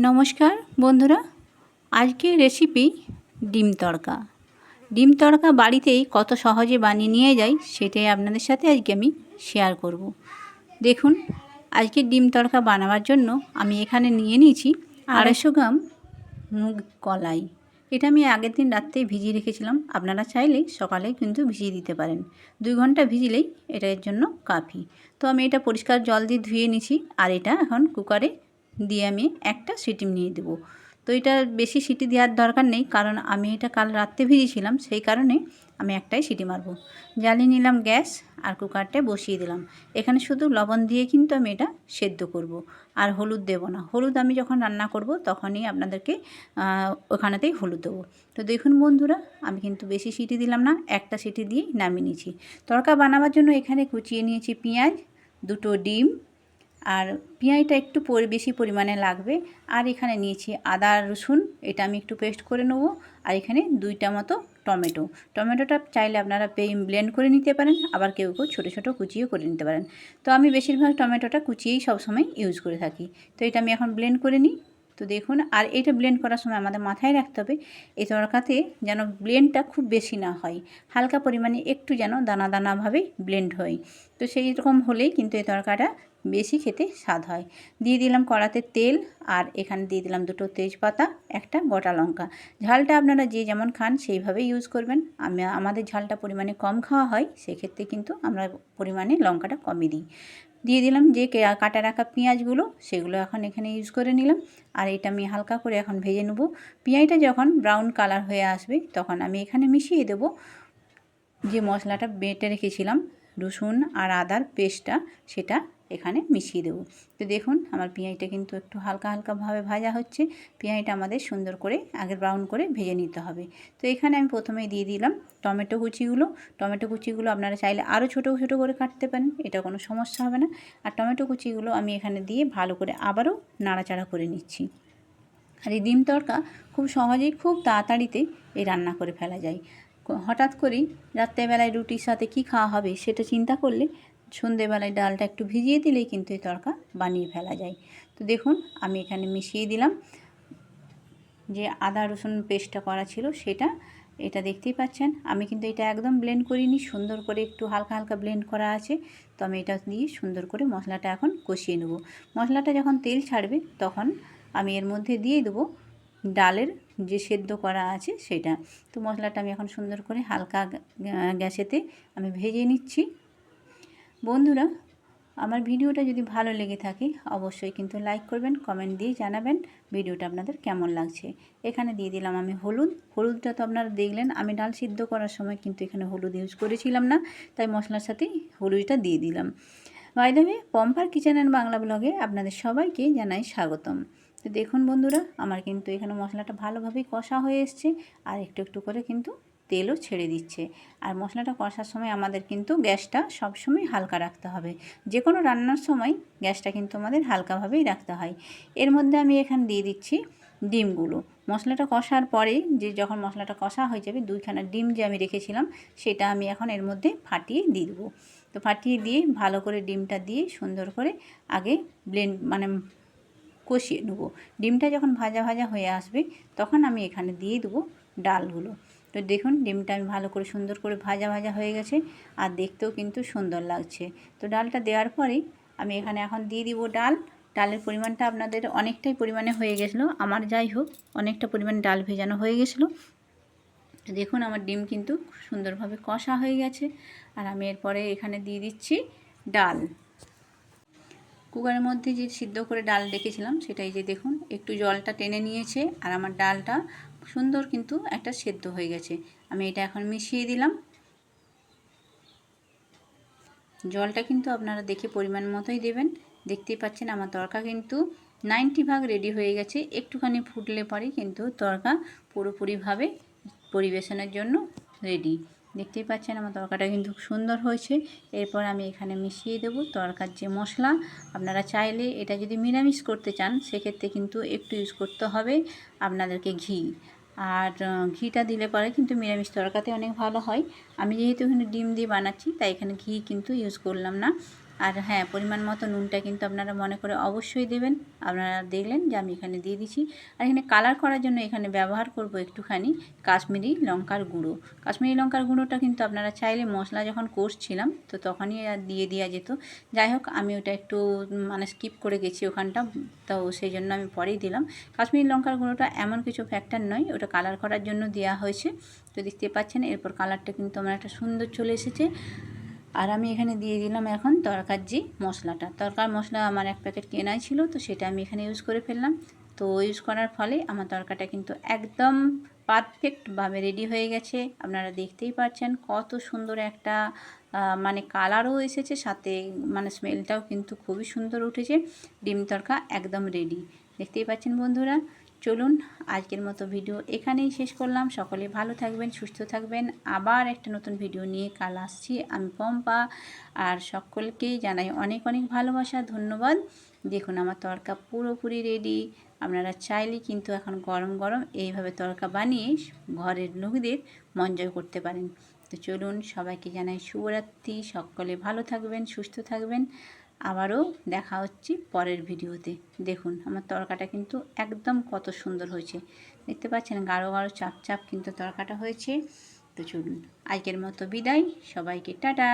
নমস্কার বন্ধুরা, আজকের রেসিপি ডিম তড়কা। ডিম তড়কা বাড়িতেই কত সহজে বানিয়ে নিয়ে যাই সেটাই আপনাদের সাথে আজকে আমি শেয়ার করব। দেখুন, আজকে ডিম তড়কা বানাবার জন্য আমি এখানে নিয়ে নিয়েছি 250 গ্রাম মুগ কলাই। এটা আমি আগের দিন রাত্রেই ভিজিয়ে রেখেছিলাম। আপনারা চাইলে সকালে কিন্তু ভিজিয়ে দিতে পারেন। 2 ঘন্টা ভিজলেই এটা এর জন্য কাফি। তো আমি এটা পরিষ্কার জল দিয়ে ধুয়ে নিয়েছি, আর এটা এখন কুকারে দিয়ে আমি একটা সিটি নিয়ে দেবো। তো এটা বেশি সিটি দেওয়ার দরকার নেই, কারণ আমি এটা কাল রাত্রে ভিজিয়েছিলাম, সেই কারণে আমি একটাই সিটি মারবো। জ্বালিয়ে নিলাম গ্যাস আর কুকারটা বসিয়ে দিলাম। এখানে শুধু লবণ দিয়ে কিন্তু আমি এটা সেদ্ধ করব, আর হলুদ দেব না। হলুদ আমি যখন রান্না করব তখনই আপনাদেরকে ওখানেতেই হলুদ দেবো। তো দেখুন বন্ধুরা, আমি কিন্তু বেশি সিটি দিলাম না, একটা সিটি দিয়ে নামিয়ে নিয়েছি। তড়কা বানাবার জন্য এখানে কুচিয়ে নিয়েছি পেঁয়াজ, 2টো ডিম, আর পেঁয়াজটা একটু বেশি পরিমাণে লাগবে। আর এখানে নিয়েছি আদা রসুন, এটা আমি একটু পেস্ট করে নেব। আর এখানে 2টা মতো টমেটোটা চাইলে আপনারা ব্লেন্ড করে নিতে পারেন, আবার কেউ কেউ ছোটো ছোটো কুচিও করে নিতে পারেন। তো আমি বেশিরভাগ টমেটোটা কুচিয়েই সবসময় ইউজ করে থাকি। তো এটা আমি এখন ব্লেন্ড করে নিই। তো দেখুন, আর এটা ব্লেন্ড করার সময় আমাদের মাথায় রাখতে হবে এই তড়কাতে যেন ব্লেন্ডটা খুব বেশি না হয়, হালকা পরিমাণে একটু যেন দানা দানাভাবেই ব্লেন্ড হয়। তো সেই রকম হলেই কিন্তু এই তড়কাটা বেশি খেতে স্বাদ হয়। দিয়ে দিলাম কড়াতে তেল, আর এখানে দিয়ে দিলাম 2টো তেজপাতা, একটা গোটা লঙ্কা। ঝালটা আপনারা যে যেমন খান সেইভাবে ইউজ করবেন। আমাদের ঝালটা পরিমাণে কম খাওয়া হয়, সেক্ষেত্রে কিন্তু আমরা পরিমাণে লঙ্কাটা কমই দিই। দিয়ে দিলাম যে কাটা রাখা পেঁয়াজগুলো, সেগুলো এখন এখানে ইউজ করে নিলাম। আর এটা আমি হালকা করে এখন ভেজে নেব। পেঁয়াজটা যখন ব্রাউন কালার হয়ে আসবে তখন আমি এখানে মিশিয়ে দেব যে মশলাটা বেটে রেখেছিলাম, রসুন আর আদার পেস্টটা, সেটা এখানে মিশিয়ে দেবো। তো দেখুন, আমার পেঁয়াজটা কিন্তু একটু হালকা হালকাভাবে ভাজা হচ্ছে। পেঁয়াজটা আমাদের সুন্দর করে আগে ব্রাউন করে ভেজে নিতে হবে। তো এখানে আমি প্রথমেই দিয়ে দিলাম টমেটো কুচিগুলো আপনারা চাইলে আরও ছোটো ছোটো করে কাটতে পারেন, এটা কোনো সমস্যা হবে না। আর টমেটো কুচিগুলো আমি এখানে দিয়ে ভালো করে আবারও নাড়াচাড়া করে নিচ্ছি। আর এই ডিম তড়কা খুব সহজেই খুব তাড়াতাড়িতে এই রান্না করে ফেলা যায়। হঠাৎ করেই রাত্রেবেলায় রুটির সাথে কি খাওয়া হবে সেটা চিন্তা করলে সন্ধেবেলায় ডালটা একটু ভিজিয়ে দিলেই কিন্তু এই তড়কা বানিয়ে ফেলা যায়। তো দেখুন, আমি এখানে মিশিয়ে দিলাম যে আদা রসুন পেস্টটা করা ছিল সেটা। এটা দেখতেই পাচ্ছেন, আমি কিন্তু এটা একদম ব্লেন্ড করিনি, সুন্দর করে একটু হালকা হালকা ব্লেন্ড করা আছে। তো আমি এটা দিয়ে সুন্দর করে মশলাটা এখন কষিয়ে নেব। মশলাটা যখন তেল ছাড়বে তখন আমি এর মধ্যে দিয়ে দেবো ডালের যে সেদ্ধ করা আছে সেটা। তো মশলাটা আমি এখন সুন্দর করে হালকা গ্যাসেতে আমি ভেজে নিচ্ছি। বন্ধুরা, আমার ভিডিওটা যদি ভালো লেগে থাকে অবশ্যই কিন্তু লাইক করবেন, কমেন্ট দিয়ে জানাবেন ভিডিওটা আপনাদের কেমন লাগছে। এখানে দিয়ে দিলাম আমি হলুদটা তো আপনারা দেখলেন, আমি ডাল সিদ্ধ করার সময় কিন্তু এখানে হলুদ ইউজ করেছিলাম না, তাই মশলার সাথেই হলুদটা দিয়ে দিলাম। বাই দ্য ওয়ে, পম্পার কিচেন অ্যান্ড বাংলা ব্লগে আপনাদের সবাইকে জানাই স্বাগতম। তো দেখুন বন্ধুরা, আমার কিন্তু এখানে মশলাটা ভালোভাবেই কষা হয়ে এসছে, আর একটু একটু করে কিন্তু তেলও ছেড়ে দিচ্ছে। আর মশলাটা কষার সময় আমাদের কিন্তু গ্যাসটা সবসময় হালকা রাখতে হবে। যে কোনো রান্নার সময় গ্যাসটা কিন্তু আমাদের হালকাভাবেই রাখতে হয়। এর মধ্যে আমি এখানে দিয়ে দিচ্ছি ডিমগুলো। মশলাটা কষার পরে যখন মশলাটা কষা হয়ে যাবে, 2খানা ডিম যে আমি রেখেছিলাম সেটা আমি এখন এর মধ্যে ফাটিয়ে দিয়ে দেবো। তো ফাটিয়ে দিয়ে ভালো করে ডিমটা দিয়ে সুন্দর করে আগে কষিয়ে নেব। ডিমটা যখন ভাজা ভাজা হয়ে আসবে তখন আমি এখানে দিয়ে দেবো ডালগুলো। তো দেখুন, ডিমটা আমি ভালো করে সুন্দর করে ভাজা ভাজা হয়ে গেছে, আর দেখতেও কিন্তু সুন্দর লাগছে। তো ডালটা দেওয়ার পরেই আমি এখানে এখন দিয়ে দিব ডালের পরিমাণটা আপনাদের অনেকটাই পরিমাণে হয়ে গেছিলো, আমার যাই হোক অনেকটা পরিমাণে ডাল ভেজানো হয়ে গেছিলো। দেখুন, আমার ডিম কিন্তু সুন্দরভাবে কষা হয়ে গেছে, আর আমি এরপরে এখানে দিয়ে দিচ্ছি ডাল। কুকারের মধ্যে যে সিদ্ধ করে ডাল রেখেছিলাম সেটাই যে দেখুন একটু জলটা টেনে নিয়েছে, আর আমার ডালটা সুন্দর কিন্তু একটা সেদ্ধ হয়ে গেছে। আমি এটা এখন মিশিয়ে দিলাম। জলটা কিন্তু আপনারা দেখে পরিমাণ মতোই দেবেন। দেখতেই পাচ্ছেন আমার তড়কা কিন্তু 90 ভাগ রেডি হয়ে গেছে। একটুখানি ফুটলে পরেই কিন্তু তড়কা পুরোপুরিভাবে পরিবেশনের জন্য রেডি। দেখতেই পাচ্ছেন আমার তড়কাটা কিন্তু সুন্দর হয়েছে। এরপর আমি এখানে মিশিয়ে দেবো তড়কার যে মশলা। আপনারা চাইলে এটা যদি নিরামিষ করতে চান সেক্ষেত্রে কিন্তু একটু ইউজ করতে হবে আপনাদেরকে ঘি। আর ঘিটা দিলে পরে কিন্তু নিরামিষ তড়কাতে অনেক ভালো হয়। আমি যেহেতু এখানে ডিম দিয়ে বানাচ্ছি তাই এখানে ঘি কিন্তু ইউজ করলাম না। আর হ্যাঁ, পরিমাণ মতো নুনটা কিন্তু আপনারা মনে করে অবশ্যই দেবেন। আপনারা দেখলেন যে আমি এখানে দিয়ে দিচ্ছি। আর এখানে কালার করার জন্য এখানে ব্যবহার করব একটুখানি কাশ্মীরি লঙ্কার গুঁড়ো। কাশ্মীরি লঙ্কার গুঁড়োটা কিন্তু আপনারা চাইলে মশলা যখন কষছিলাম তো তখনই দিয়ে দেওয়া যেত। যাই হোক, আমি ওটা একটু মানে স্কিপ করে গেছি ওখানটা, তো সেই জন্য আমি পরেই দিলাম। কাশ্মীরি লঙ্কার গুঁড়োটা এমন কিছু ফ্যাক্টর নয়, ওটা কালার করার জন্য দেওয়া হয়েছে। তো দেখতে পাচ্ছেন এরপর কালারটা কিন্তু আমার একটা সুন্দর চলে এসেছে। আর আমি এখানে দিয়ে দিলাম এখন তরকার যে মশলাটা। তরকার মশলা আমার এক প্যাকেট কেনাই ছিল, তো সেটা আমি এখানে ইউজ করে ফেললাম। তো ইউজ করার ফলে আমার তরকাটা কিন্তু একদম পারফেক্টভাবে রেডি হয়ে গেছে। আপনারা দেখতেই পাচ্ছেন কত সুন্দর একটা মানে কালারও এসেছে, সাথে মানে স্মেলটাও কিন্তু খুবই সুন্দর উঠেছে। ডিম তরকা একদম রেডি, দেখতেই পাচ্ছেন বন্ধুরা। চলুন আজকের মতো ভিডিও এখানেই শেষ করলাম। সকলে ভালো থাকবেন, সুস্থ থাকবেন। আবার একটা নতুন ভিডিও নিয়ে কাল আসছি আমি পম্পা। আর সকলকেই জানাই অনেক অনেক ভালোবাসা, ধন্যবাদ। দেখুন আমার তরকা পুরোপুরি রেডি। আপনারা চাইলে কিন্তু এখন গরম গরম এইভাবে তরকা বানিয়ে ঘরের লোকদের মন জয় করতে পারেন। তো চলুন, সবাইকে জানাই শুভরাত্রি। সকলে ভালো থাকবেন, সুস্থ থাকবেন। আবারও দেখা হচ্ছে পরের ভিডিওতে। দেখুন আমার তরকাটা কিন্তু একদম কত সুন্দর হয়েছে, দেখতে পাচ্ছেন গাঢ় গাঢ় চাপ চাপ কিন্তু তরকাটা হয়েছে। তো চলুন আজকের মতো বিদায়, সবাইকে টাটা।